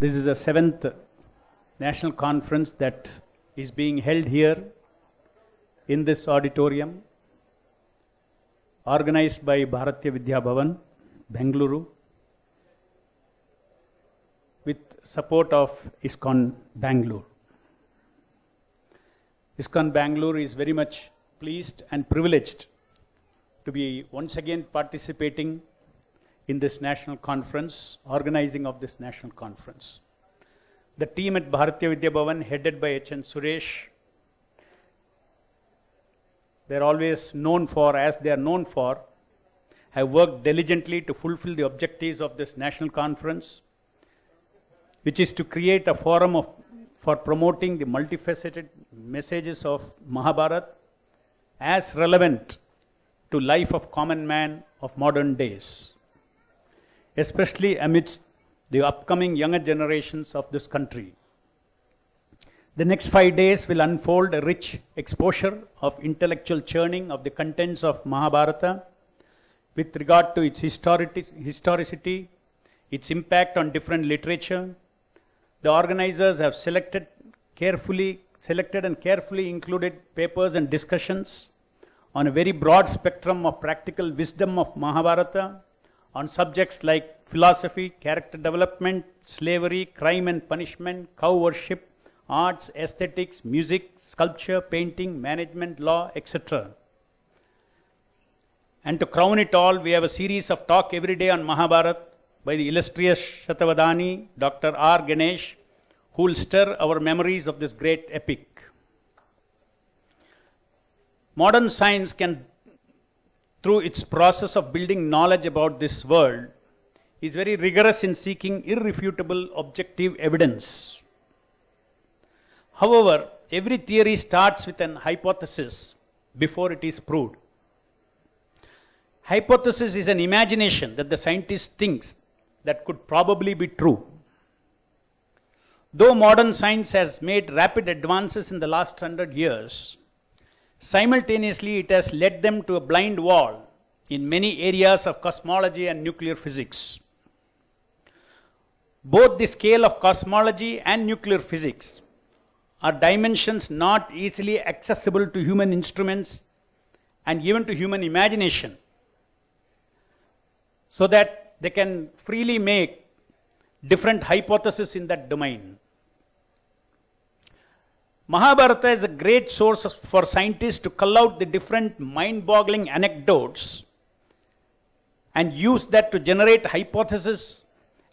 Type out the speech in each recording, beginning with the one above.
This is the 7th national conference that is being held here in this auditorium, organized by Bharatiya Vidya Bhavan, Bengaluru, with support of ISKCON Bangalore. ISKCON Bangalore is very much pleased and privileged to be once again participating in this national conference, organizing of this national conference. The team at Bharatiya Vidya Bhavan, headed by H.N. Suresh, they're always known for, as they are known for, have worked diligently to fulfill the objectives of this national conference, which is to create a forum for promoting the multifaceted messages of Mahabharata as relevant to life of common man of modern days, especially amidst the upcoming younger generations of this country. The next 5 days will unfold a rich exposure of intellectual churning of the contents of Mahabharata with regard to its historicity, its impact on different literature. The organizers have selected and carefully included papers and discussions on a very broad spectrum of practical wisdom of Mahabharata on subjects like philosophy, character development, slavery, crime and punishment, cow worship, arts, aesthetics, music, sculpture, painting, management, law, etc. And to crown it all, we have a series of talk every day on Mahabharata by the illustrious Shatavadani, Dr. R. Ganesh, who will stir our memories of this great epic. Modern science can, through its process of building knowledge about this world, is very rigorous in seeking irrefutable objective evidence. However, every theory starts with an hypothesis before it is proved. Hypothesis is an imagination that the scientist thinks that could probably be true. Though modern science has made rapid advances in the last 100 years, simultaneously it has led them to a blind wall in many areas of cosmology and nuclear physics. Both the scale of cosmology and nuclear physics are dimensions not easily accessible to human instruments and even to human imagination, so that they can freely make different hypotheses in that domain. Mahabharata is a great source for scientists to cull out the different mind-boggling anecdotes and use that to generate hypotheses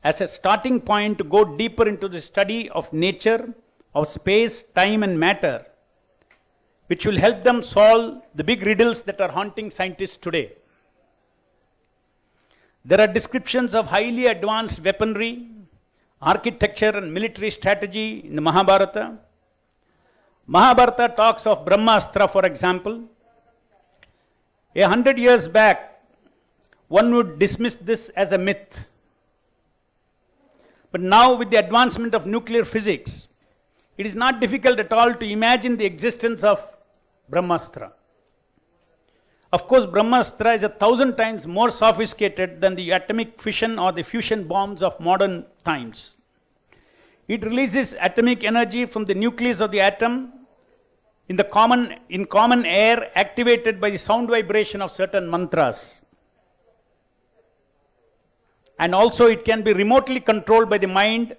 as a starting point to go deeper into the study of nature, of space, time and matter, which will help them solve the big riddles that are haunting scientists today. There are descriptions of highly advanced weaponry, architecture and military strategy in the Mahabharata. Mahabharata talks of Brahmastra, for example. 100 years back, one would dismiss this as a myth. But now, with the advancement of nuclear physics, it is not difficult at all to imagine the existence of Brahmastra. Of course, Brahmastra is 1,000 times more sophisticated than the atomic fission or the fusion bombs of modern times. It releases atomic energy from the nucleus of the atom in common air, activated by the sound vibration of certain mantras. And also it can be remotely controlled by the mind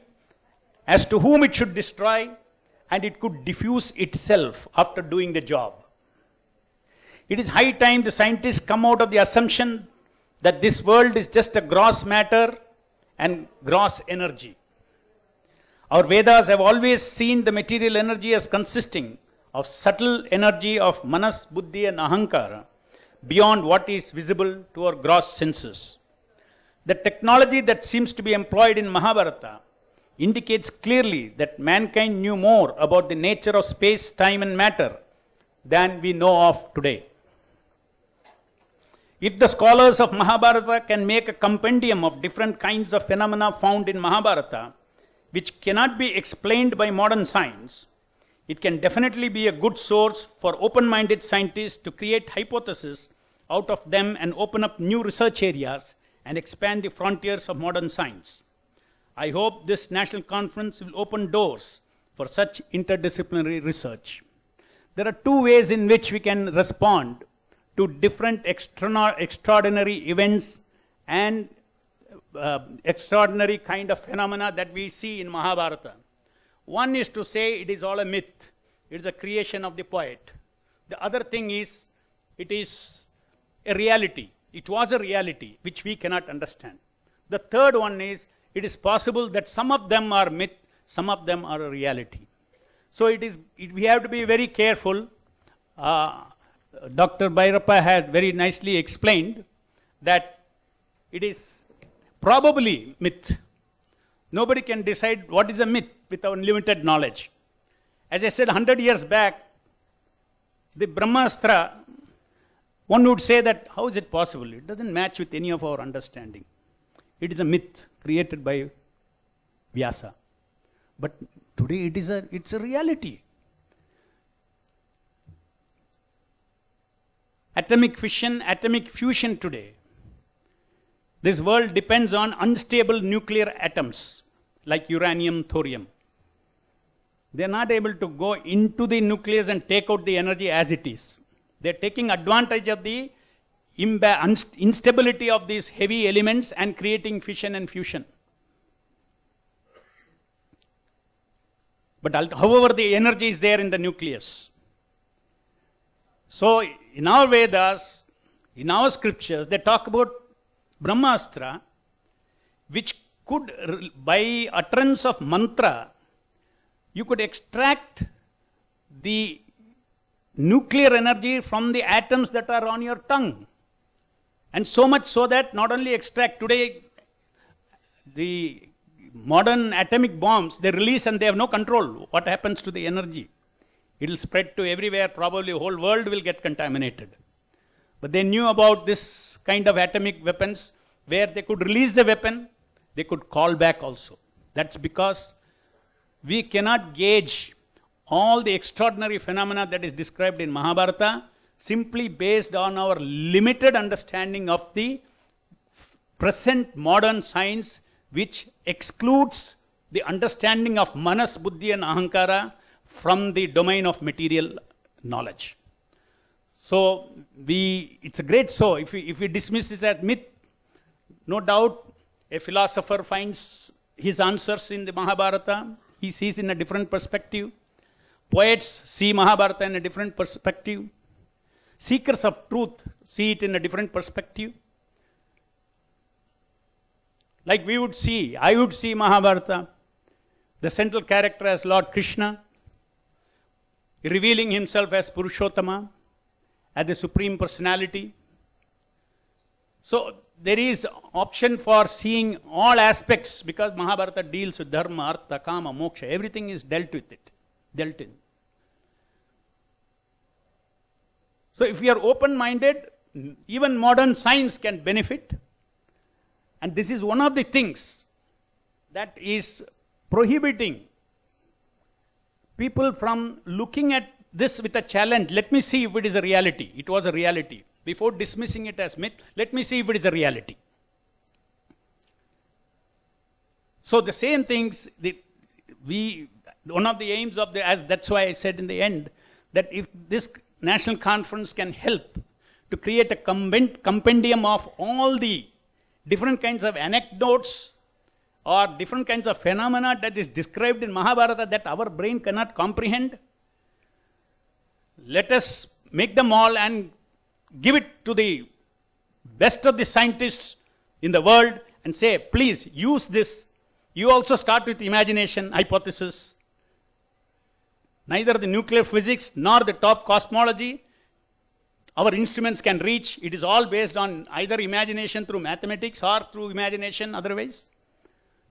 as to whom it should destroy, and it could diffuse itself after doing the job. It is high time the scientists come out of the assumption that this world is just a gross matter and gross energy. Our Vedas have always seen the material energy as consisting of subtle energy of manas, buddhi and ahankara beyond what is visible to our gross senses. The technology that seems to be employed in Mahabharata indicates clearly that mankind knew more about the nature of space, time and matter than we know of today. If the scholars of Mahabharata can make a compendium of different kinds of phenomena found in Mahabharata, which cannot be explained by modern science, it can definitely be a good source for open-minded scientists to create hypotheses out of them and open up new research areas and expand the frontiers of modern science. I hope this national conference will open doors for such interdisciplinary research. There are two ways in which we can respond to different extraordinary events and extraordinary kind of phenomena that we see in Mahabharata. One is to say it is all a myth. It is a creation of the poet. The other thing is, it is a reality. It was a reality which we cannot understand. The third one is, it is possible that some of them are myth, some of them are a reality. So we have to be very careful. Dr. Bhairappa has very nicely explained that it is probably myth. Nobody can decide what is a myth with our limited knowledge. As I said 100 years back, the Brahmastra, one would say that how is it possible? It doesn't match with any of our understanding. It is a myth created by Vyasa. But today it's a reality. Atomic fission, atomic fusion today. This world depends on unstable nuclear atoms like uranium, thorium. They are not able to go into the nucleus and take out the energy as it is. They are taking advantage of the instability of these heavy elements and creating fission and fusion. But however, the energy is there in the nucleus. So in our Vedas, in our scriptures, they talk about Brahmastra, which could, by utterance of mantra, you could extract the nuclear energy from the atoms that are on your tongue. And so much so that not only extract, today the modern atomic bombs, they release and they have no control what happens to the energy. It will spread to everywhere, probably the whole world will get contaminated. But they knew about this kind of atomic weapons where they could release the weapon, they could call back also. That's because we cannot gauge all the extraordinary phenomena that is described in Mahabharata simply based on our limited understanding of the present modern science, which excludes the understanding of Manas, Buddhi and Ahankara from the domain of material knowledge. So it's a great so. If we dismiss this as myth, no doubt a philosopher finds his answers in the Mahabharata. He sees in a different perspective. Poets see Mahabharata in a different perspective. Seekers of truth see it in a different perspective. Like I would see Mahabharata, the central character as Lord Krishna, revealing himself as Purushottama, as the Supreme Personality. So there is option for seeing all aspects, because Mahabharata deals with dharma, artha, kama, moksha. Everything is dealt in. So if we are open-minded, even modern science can benefit. And this is one of the things that is prohibiting people from looking at this with a challenge. Let me see if it is a reality. It was a reality. Before dismissing it as myth, let me see if it is a reality. So the same things, one of the aims of that's why I said in the end, that if this national conference can help to create a compendium of all the different kinds of anecdotes or different kinds of phenomena that is described in Mahabharata that our brain cannot comprehend, let us make them all and give it to the best of the scientists in the world and say, please use this. You also start with imagination hypothesis. Neither the nuclear physics nor the top cosmology our instruments can reach. It is all based on either imagination through mathematics or through imagination otherwise.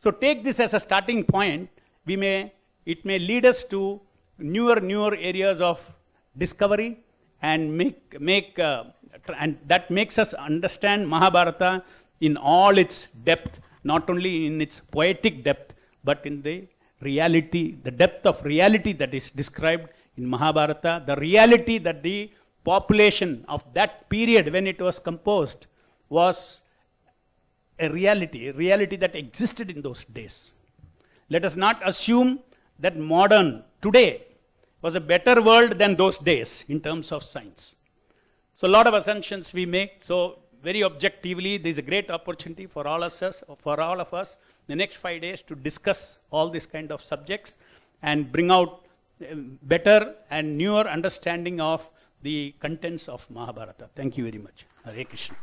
So take this as a starting point. It may lead us to newer areas of discovery and and that makes us understand Mahabharata in all its depth, not only in its poetic depth, but in the reality, the depth of reality that is described in Mahabharata, the reality that the population of that period when it was composed was a reality that existed in those days. Let us not assume that modern, today, was a better world than those days in terms of science. So a lot of assumptions we make. So very objectively, there is a great opportunity for all of us, the next 5 days to discuss all these kind of subjects and bring out better and newer understanding of the contents of Mahabharata. Thank you very much. Hare Krishna.